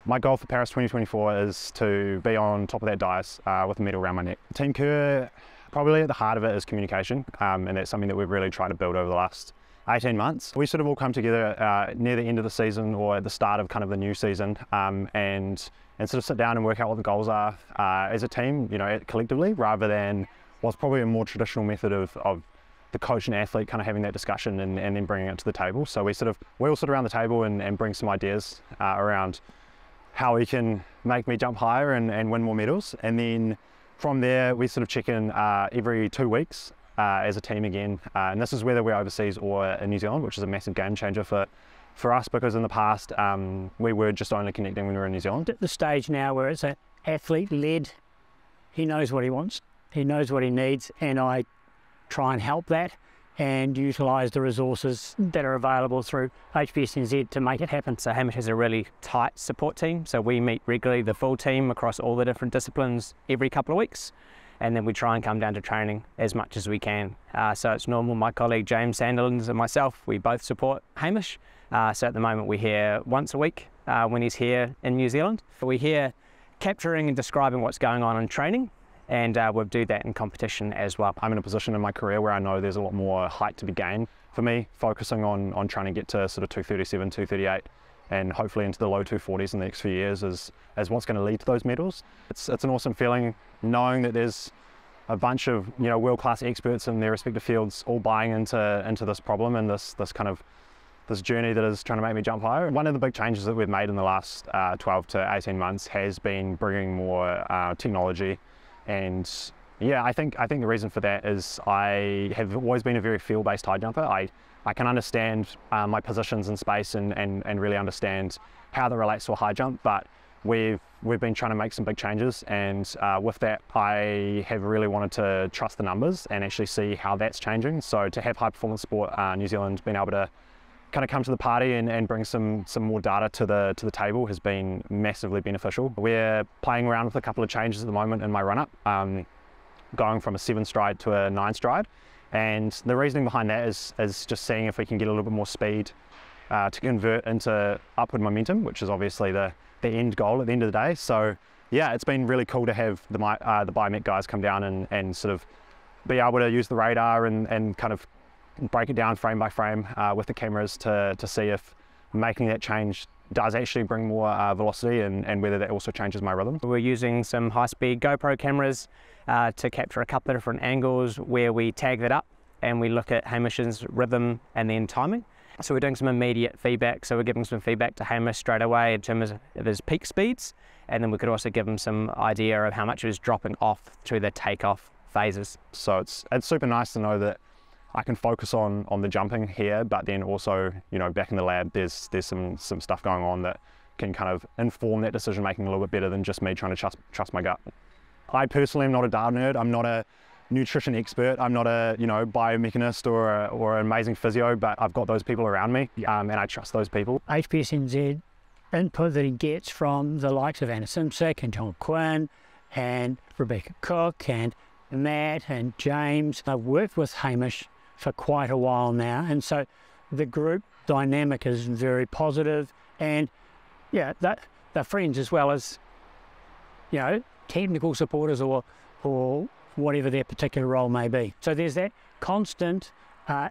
My goal for Paris 2024 is to be on top of that dais with a medal around my neck. Team Kerr, probably at the heart of it is communication, and that's something that we've really tried to build over the last 18 months. We sort of all come together near the end of the season or at the start of kind of the new season, and sort of sit down and work out what the goals are as a team, you know, collectively, rather than what's probably a more traditional method of the coach and athlete kind of having that discussion and then bringing it to the table. So we all sit around the table and bring some ideas around how we can make me jump higher and win more medals. And then from there, we sort of check in every 2 weeks as a team again. And this is whether we're overseas or in New Zealand, which is a massive game changer for us, because in the past, we were just only connecting when we were in New Zealand. At the stage now where it's an athlete-led, he knows what he wants, he knows what he needs, and I try and help that and utilise the resources that are available through HPSNZ to make it happen. So Hamish has a really tight support team, so we meet regularly, the full team across all the different disciplines every couple of weeks, and then we try and come down to training as much as we can. So it's normal, my colleague James Sandilands and myself, we both support Hamish. So at the moment we're here once a week when he's here in New Zealand. We're here capturing and describing what's going on in training, and we'll do that in competition as well. I'm in a position in my career where I know there's a lot more height to be gained. For me, focusing on trying to get to sort of 237, 238, and hopefully into the low 240s in the next few years is what's going to lead to those medals. It's an awesome feeling knowing that there's a bunch of, you know, world-class experts in their respective fields all buying into this problem and this journey that is trying to make me jump higher. One of the big changes that we've made in the last 12 to 18 months has been bringing more technology. And yeah, I think the reason for that is I have always been a very feel-based high jumper. I can understand my positions in space and really understand how that relates to a high jump, but we've been trying to make some big changes, and with that I have really wanted to trust the numbers and actually see how that's changing. So to have High Performance Sport New Zealand been able to kind of come to the party and bring some more data to the table has been massively beneficial. We're playing around with a couple of changes at the moment in my run-up, going from a 7 stride to a 9 stride, and the reasoning behind that is just seeing if we can get a little bit more speed to convert into upward momentum, which is obviously the end goal at the end of the day. So yeah, it's been really cool to have the biomech guys come down and sort of be able to use the radar and kind of break it down frame by frame with the cameras to see if making that change does actually bring more velocity and whether that also changes my rhythm. We're using some high-speed GoPro cameras to capture a couple of different angles where we tag that up and we look at Hamish's rhythm and then timing. So we're doing some immediate feedback, so we're giving some feedback to Hamish straight away in terms of his peak speeds, and then we could also give him some idea of how much he was dropping off through the takeoff phases. So it's super nice to know that I can focus on the jumping here, but then also, you know, back in the lab, there's some stuff going on that can kind of inform that decision making a little bit better than just me trying to trust my gut. I personally am not a data nerd. I'm not a nutrition expert. I'm not a, you know, biomechanist or an amazing physio, but I've got those people around me, and I trust those people. HPSNZ input that he gets from the likes of Anna Simsick and John Quinn and Rebecca Cook and Matt and James. I've worked with Hamish for quite a while now, and so the group dynamic is very positive, and yeah, they're friends as well as, you know, technical supporters or whatever their particular role may be. So there's that constant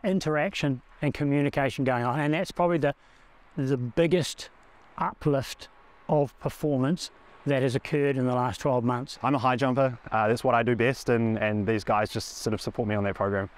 interaction and communication going on, and that's probably the biggest uplift of performance that has occurred in the last 12 months. I'm a high jumper, that's what I do best, and these guys just sort of support me on that program.